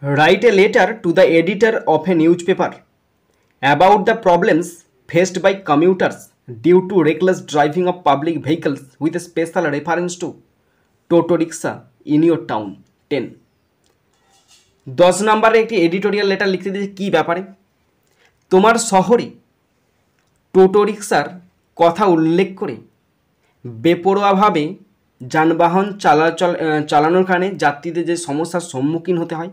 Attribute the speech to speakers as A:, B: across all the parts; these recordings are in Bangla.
A: Write a letter to the editor of a newspaper about the problems faced by commuters due to reckless driving of public vehicles with a special reference to Toto rickshaw in your town. 10. 10 নম্বরে একটি এডিটোরিয়াল লেটার লিখতে দিয়েছে কী ব্যাপারে? তোমার শহরে টোটো রিক্সার কথা উল্লেখ করে বেপরোয়াভাবে যানবাহন চালানোর কারণে যাত্রীদের যে সমস্যার সম্মুখীন হতে হয়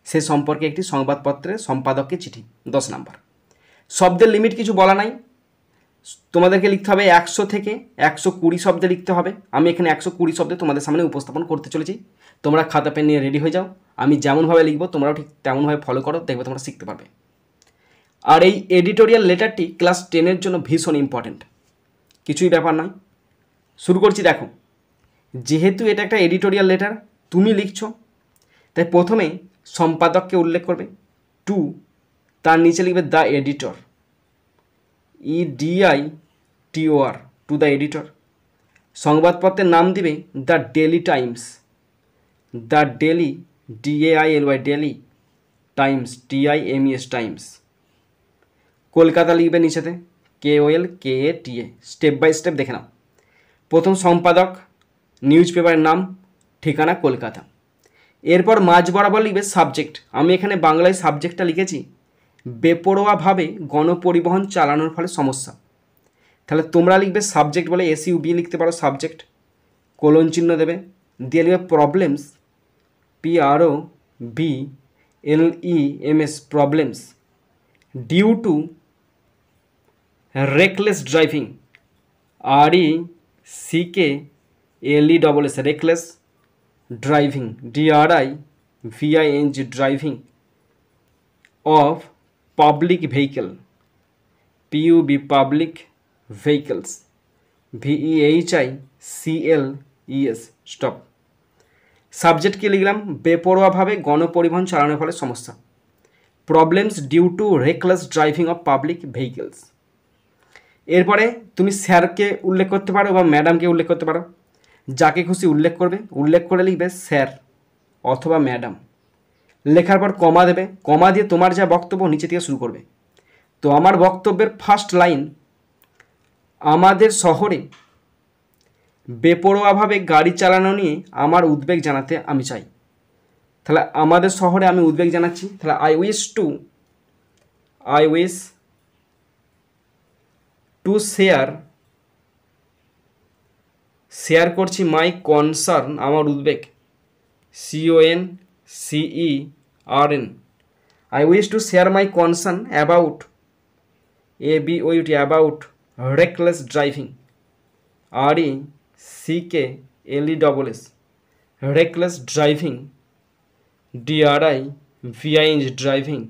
A: সে সম্পর্কে একটি সংবাদপত্রের সম্পাদককে চিঠি। 10 নম্বর। শব্দের লিমিট কিছু বলা নাই, তোমাদেরকে লিখতে হবে 100 থেকে 120 শব্দে লিখতে হবে। আমি এখানে 120 শব্দে তোমাদের সামনে উপস্থাপন করতে চলেছি। তোমরা খাতা পেন নিয়ে রেডি হয়ে যাও, আমি যেমনভাবে লিখবো তোমরাও ঠিক তেমনভাবে ফলো করো, দেখবে তোমরা শিখতে পারবে। আর এই এডিটোরিয়াল লেটারটি ক্লাস 10-এর জন্য ভীষণ ইম্পর্টেন্ট, কিছুই ব্যাপার নয়। শুরু করছি। দেখো, যেহেতু এটা একটা এডিটোরিয়াল লেটার তুমি লিখছো, তাই প্রথমে সম্পাদককে উল্লেখ করবে টু, তার নিচে লিখবে the editor, EDITOR, to the editor. সংবাদপত্রের নাম দিবে the daily Times, the daily DAILY daily, Times TIMES Times. Kolkata লিখবে নিচেতে KOLKATA। স্টেপ বাই স্টেপ দেখে নাও। প্রথম সম্পাদক, নিউজ পেপারের নাম, ঠিকানা কলকাতা। এরপর মাঝ বরাবর লিখবে সাবজেক্ট। আমি এখানে বাংলায় সাবজেক্টটা লিখেছি বেপরোয়াভাবে গণপরিবহন চালানোর ফলে সমস্যা। তাহলে তোমরা লিখবে সাবজেক্ট বলে SUB লিখতে পারো, সাবজেক্ট, কোলন চিহ্ন দেবে, দিয়ে লিখবে problems, PROBLEMS, problems due to reckless driving, RECKLESS, reckless driving, DRIVING, driving of public vehicle, PUB, public vehicles, VEHICLES, stop. Subject কি লিখলাম? বেপরোয়াভাবে গণপরিবহন চালানোর ফলে সমস্যা। Problems due to reckless driving of public vehicles. এরপরে তুমি স্যারকে উল্লেখ করতে পারো বা ম্যাডামকে উল্লেখ করতে পারো, যাকে খুশি উল্লেখ করবে। উল্লেখ করে লিখবে স্যার অথবা ম্যাডাম। লেখার পর কমা দেবে, কমা দিয়ে তোমার যা বক্তব্য নিচে থেকে শুরু করবে। তো আমার বক্তব্যের ফার্স্ট লাইন, আমাদের শহরে বেপরোয়াভাবে গাড়ি চালানো নিয়ে আমার উদ্বেগ জানাতে আমি চাই। তাহলে আমাদের শহরে আমি উদ্বেগ জানাচ্ছি, তাহলে আই উইশ টু শেয়ার করছি মাই কনসার্ন, আমার উদ্বেগ, CONCERN, I wish to share my concern about about reckless driving, RECKLESS, reckless driving, DRIVING, driving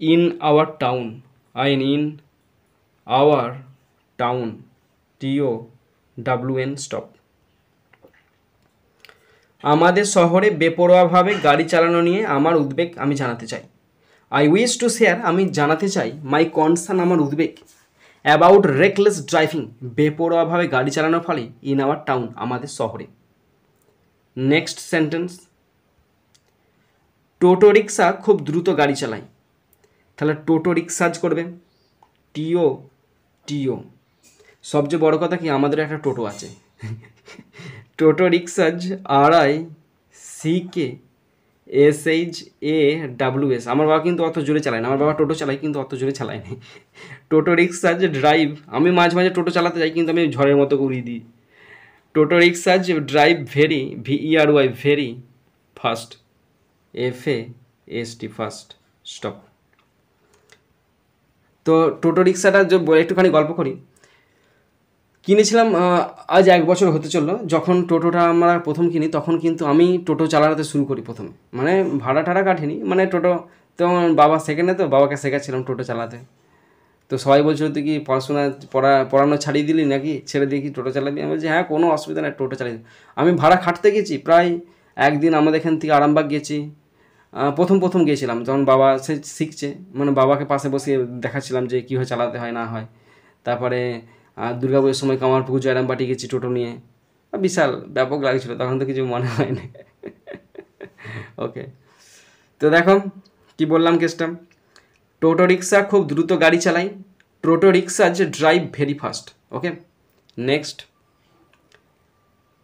A: in our town, in our town, TOWN, stop। আমাদের শহরে বেপরোয়াভাবে গাড়ি চালানো নিয়ে আমার উদ্বেগ আমি জানাতে চাই। আই উইশ টু শেয়ার, আমি জানাতে চাই, মাই কনসার্ন, আমার উদ্বেগ, অ্যাবাউট রেকলেস ড্রাইভিং, বেপরোয়াভাবে গাড়ি চালানোর ফলে, ইন আওয়ার টাউন, আমাদের শহরে। নেক্সট সেন্টেন্স, টোটো রিক্সা খুব দ্রুত গাড়ি চালায়। তাহলে টোটো রিক্সাজ করবে TO। সবচেয়ে বড় কথা কি, আমাদের একটা টোটো আছে। টোটো রিক্সাজ RICKSHAWS। আমার বাবা কিন্তু অত জোরে চালায় না, আমার বাবা টোটো চালায় কিন্তু অত জোরে চালায় না। টোটো রিক্সাজ ড্রাইভ, আমি মাঝে মাঝে টোটো চালাতে যাই কিন্তু আমি ঝড়ের মতো উড়িয়ে দিই। Toto rickshaws drive very, VERY, very fast, FAST, fast, stop. তো টোটো রিক্সাটা একটুখানি গল্প করি। কিনেছিলাম আজ 1 বছর হতে চললো। যখন টোটোটা আমরা প্রথম কিনি তখন কিন্তু আমি টোটো চালাতে শুরু করি প্রথমে, মানে ভাড়া টাড়া কাটেনি, মানে টোটো তখন বাবা শেখেনে, তো বাবাকে শেখাচ্ছিলাম টোটো চালাতে। তো সবাই বলছিল তুই কি পড়ানো ছাড়িয়ে দিলি নাকি, ছেড়ে দিয়ে কি টোটো চালাবি? আমি বলছি হ্যাঁ, কোনো অসুবিধা নেই, টোটো চালিয়ে। আমি ভাড়া খাটতে গেছি প্রায় একদিন, আমাদের এখান থেকে আরামবাগ গেছি। প্রথম গিয়েছিলাম যখন বাবা সে শিখছে, মানে বাবাকে পাশে বসিয়ে দেখাচ্ছিলাম যে কীভাবে চালাতে হয় না হয়। তারপরে দুর্গাপুজোর সময় কামারপুকুর জয়রামবাটি গেছি টোটো নিয়ে, বিশাল ব্যাপক লাগছিল, তখন তো কিছু মনে হয়নি। ওকে, তো দেখো কি বললাম কেসটা, টোটো রিক্সা খুব দ্রুত গাড়ি চালায়, টোটো রিক্সা যে ড্রাইভ ভেরি ফাস্ট। ওকে, নেক্সট,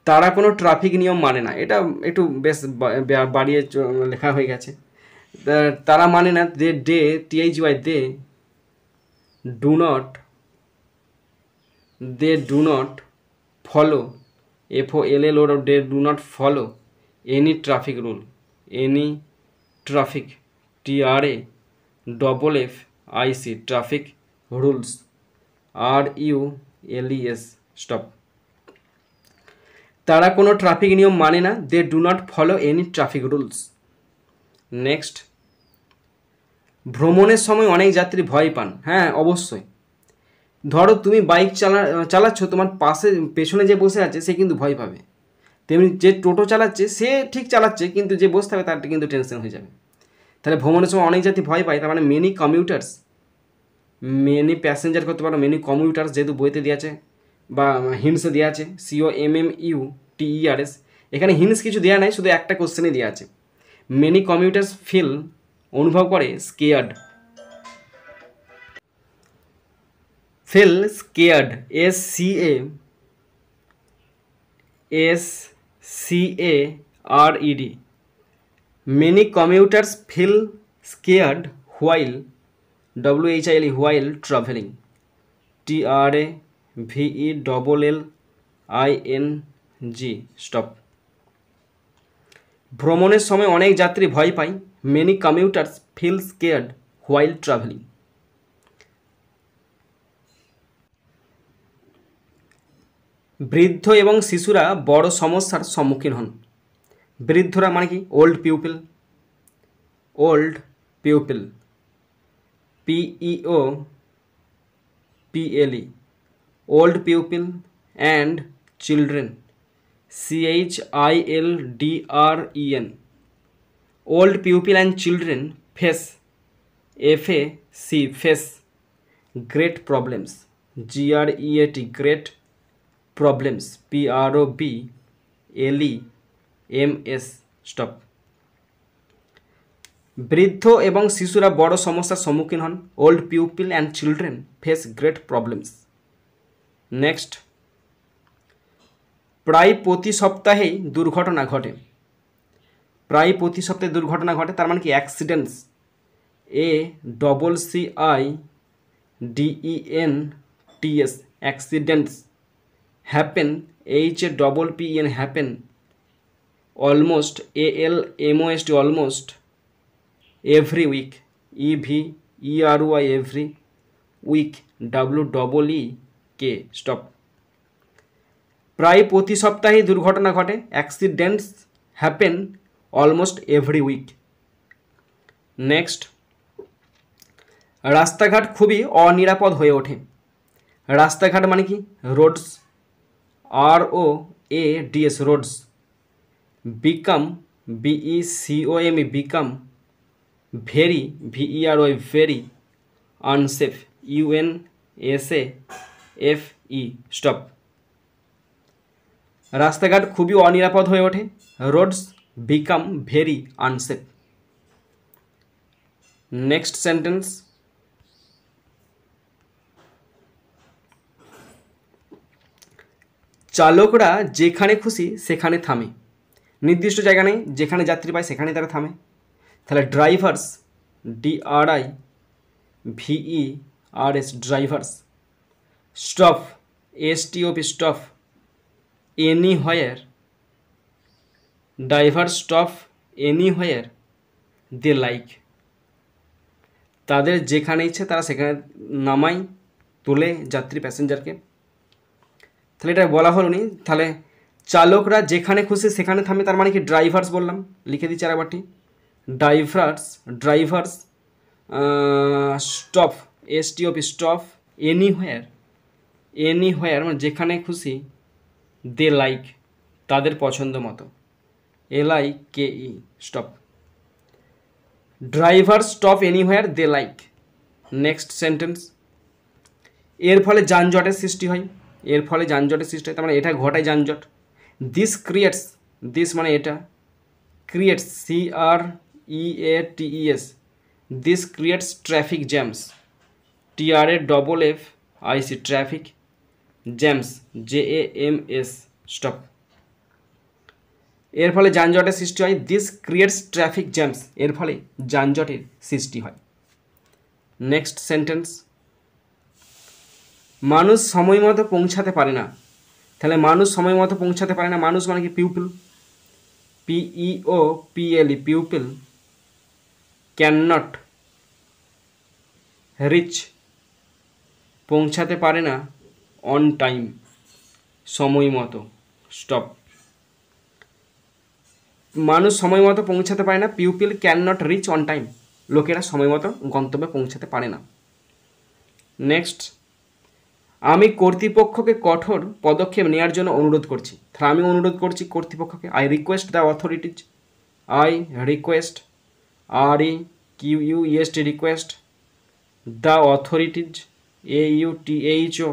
A: তারা কোনো ট্রাফিক নিয়ম মানে না, এটা একটু বেশ বাড়িয়ে লেখা হয়ে গেছে। তারা মানে না, THY they do not follow FOLL they do not follow any traffic rule, any traffic TRAFFIC traffic rules RULES stop। তারা কোনো ট্রাফিক নিয়ম মানে না, they do not follow any traffic rules। Next, ভ্রমণের সময় অনেক যাত্রী ভয় পান। হ্যাঁ অবশ্যই, ধরো তুমি বাইক চালাচ্ছ, তোমার পাশে পেছনে যে বসে আছে সে কিন্তু ভয় পাবে, তেমনি যে টোটো চালাচ্ছে সে ঠিক চালাচ্ছে, কিন্তু যে বসে থাকবে তার কিন্তু টেনশন হয়ে যাবে। তাহলে ভ্রমণের সময় অনেক যাত্রী ভয় পায়, তার মানে মেনি কমিউটার্স, মেনি প্যাসেঞ্জার করতে পারো, মেনি কমিউটার্স যেহেতু বইতে দেওয়া আছে বা হিন্টসে দেওয়া আছে, COMMUTERS, এখানে হিন্টস কিছু দেওয়া নাই, শুধু একটা কোশ্চেনে দেওয়া আছে। মেনি কমিউটার্স ফিল অনুভব করে scared, feel scared SCARED, many commuters feel scared while while traveling TRAVELLING stop। ভ্রমণের সময় অনেক যাত্রী ভয় পায়, many commuters feel scared while traveling। বৃদ্ধ এবং শিশুরা বড় সমস্যার সম্মুখীন হন। বৃদ্ধরা মানে কি, old people PEOPLE, old people and children CHILDREN, old people and children face FAC great problems GREAT great problems PROBLEMS stop। বৃদ্ধ এবং শিশুরা বড় সমস্যার সম্মুখীন হন, old people and children face great problems. Next, প্রায় প্রতি সপ্তাহেই দুর্ঘটনা ঘটে। প্রায় প্রতি সপ্তাহে দুর্ঘটনা ঘটে, তার মানে কি accidents ACCIDENTS accidents happen HAPPEN happen almost ALMOST almost every week EVERY every week WEEK stop। প্রায় প্রতি সপ্তাহে দুর্ঘটনা ঘটে, accidents happen almost every week. Next, রাস্তাঘাট খুবই অনিরাপদ হয়ে ওঠে। রাস্তাঘাট মানে কি, roads ROADS roads become BECOME become very very unsafe UNSAFE stop। রাস্তাঘাট খুবই অনিরাপদ হয়ে ওঠে, roads become very unsafe. Next sentence, চালকরা যেখানে খুশি সেখানে থামে। নির্দিষ্ট জায়গা নেই, যেখানে যাত্রী পায় সেখানে তারা থামে। তাহলে drivers DRIVERS drivers stop STOP stop anywhere driver stop anywhere they like, তাদের যেখানে ইচ্ছে তারা সেখানে নামায় তোলে যাত্রী প্যাসেঞ্জারকে। তাহলে এটা বলা হলো নি, তাহলে চালকরা যেখানে খুশি সেখানে থামে, তার মানে কি ড্রাইভার্স বললাম, লিখে দিচ্ছি আর একবারটি, drivers stop STOP stop anywhere মানে যেখানে খুশি, দে লাইক তাদের পছন্দ মতো LIKE stop. Driver stop anywhere they like. Next sentence, এর ফলে যানজটের সৃষ্টি হয়। এর ফলে যানজটের সৃষ্টি হয়, তার মানে এটা ঘটায় যানজট। দিস মানে এটা, creates EATES, this creates traffic jams. TRAFFIC, traffic jams, JAMS, stop. এর ফলে যানজটের সৃষ্টি হয়। দিস ক্রিয়েটস ট্রাফিক জ্যামস, এর ফলে যানজটের সৃষ্টি হয়। নেক্সট সেন্টেন্স, মানুষ সময় মতো পৌঁছাতে পারে না। তাহলে মানুষ সময় মতো পৌঁছাতে পারে না, মানুষ মানে কি people, PEOPLE, people can not reach, পৌঁছাতে পারে না, অন টাইম, সময় মতো, স্টপ। মানুষ সময় মতো পৌঁছাতে পারে না, people can not reach on time, লোকেরা সময় মতো গন্তব্যে পৌঁছাতে পারে না। নেক্সট, আমি কর্তৃপক্ষকে কঠোর পদক্ষেপ নেওয়ার জন্য অনুরোধ করছি। তাহলে আমি অনুরোধ করছি কর্তৃপক্ষকে, I request the authorities, I request, REQUEST, request, the authorities, AUTHO,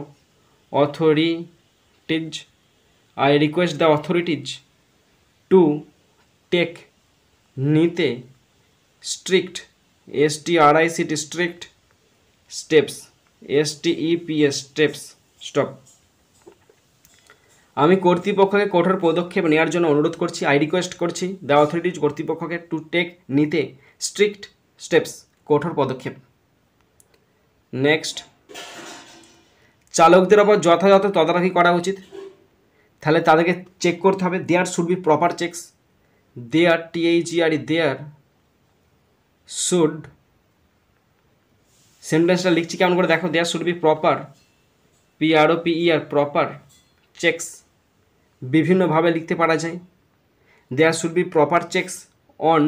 A: authorities, I request the authorities to take, নিতে, strict, STRICT, strict, steps, STEPS, steps, stop. আমি কর্তৃপক্ষকে কঠোর পদক্ষেপ নেওয়ার জন্য অনুরোধ করছি, আই রিকোয়েস্ট করছি দ্য অথরিটিজ, কর্তৃপক্ষকে, টু টেক, নিতে, স্ট্রিক্ট স্টেপস, কঠোর পদক্ষেপ। নেক্সট, চালকদের ওপর যথাযথ তদারকি করা উচিত। তাহলে তাদেরকে চেক করতে হবে, there should be proper checks, there, THERE, there should, সেন্টেন্সটা লিখছি কেমন করে দেখো, there should be proper, PROPER, proper checks, বিভিন্নভাবে লিখতে পারা যায়। There should be proper checks on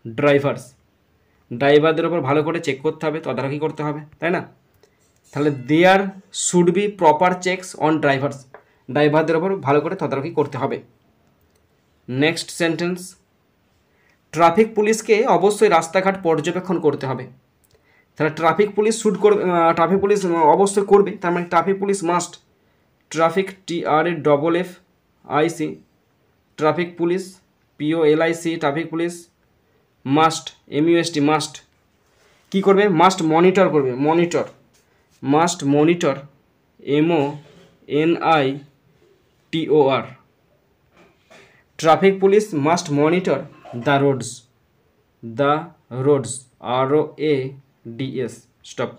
A: drivers, ড্রাইভারদের ওপর ভালো করে চেক করতে হবে, তদারকি করতে হবে, তাই না? তাহলে there should be proper checks on drivers, ড্রাইভারদের ওপর ভালো করে তদারকি করতে হবে। নেক্সট সেন্টেন্স, ট্রাফিক পুলিশকে অবশ্যই রাস্তাঘাট পর্যবেক্ষণ করতে হবে। তাহলে ট্রাফিক পুলিশ শুড করবে, ট্রাফিক পুলিশ অবশ্যই করবে, তার মানে traffic police must, traffic, TRAFFIC, traffic police, POLIC, traffic police must, MUST, must কী করবে, মাস্ট মনিটর করবে, monitor, must monitor, MONITOR, traffic police must monitor the roads, ROADS, stop.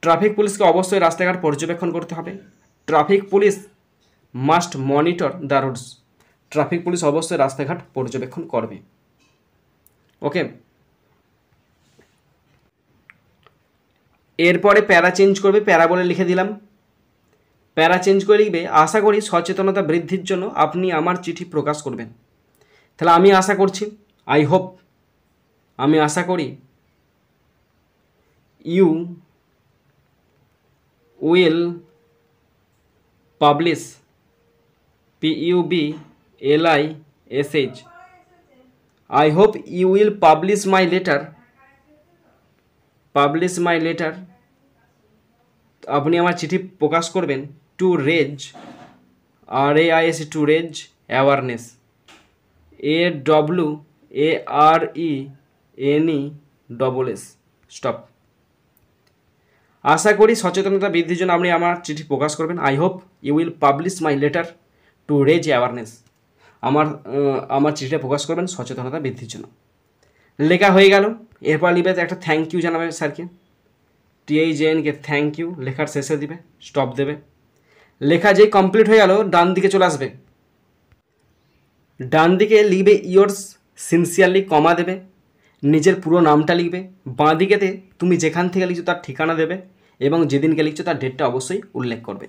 A: Traffic পুলিশকে অবশ্যই রাস্তাঘাট পর্যবেক্ষণ করতে হবে, traffic police must monitor the roads, traffic police অবশ্যই রাস্তাঘাট পর্যবেক্ষণ করবে। ওকে, এরপরে প্যারা চেঞ্জ করবে, প্যারা বলে লিখে দিলাম, প্যারা চেঞ্জ করে লিখবে, আশা করি সচেতনতা বৃদ্ধির জন্য আপনি আমার চিঠি প্রকাশ করবেন। তাহলে আমি আশা করছি, আই হোপ, আমি আশা করি, you will publish, PUBLISH, I hope you will publish my letter, আপনি আমার চিঠি প্রকাশ করবেন, to raise, RAIS, to raise awareness, AWARENESS, stop. আশা করি সচেতনতা বৃদ্ধির জন্য আপনি আমার চিঠি প্রকাশ করবেন, I hope you will publish my letter to raise awareness, আমার চিঠিটা প্রকাশ করবেন সচেতনতা বৃদ্ধির জন্য। লেখা হয়ে গেল, এরপর লিখবে একটা থ্যাংক ইউ জানাবে স্যারকে, THANK, থ্যাংক ইউ, লেখার শেষে দিবে, স্টপ দেবে। লেখা যেই কমপ্লিট হয়ে গেল, ডান দিকে চলে আসবে, ডান দিকে লিখবে ইয়োর্স সিনসিয়ারলি, কমা দেবে, নিজের পুরো নামটা লিখবে, বাঁ দিকেতে তুমি যেখান থেকে লিখছো তার ঠিকানা দেবে এবং যেদিনকে লিখছো তার ডেটটা অবশ্যই উল্লেখ করবে।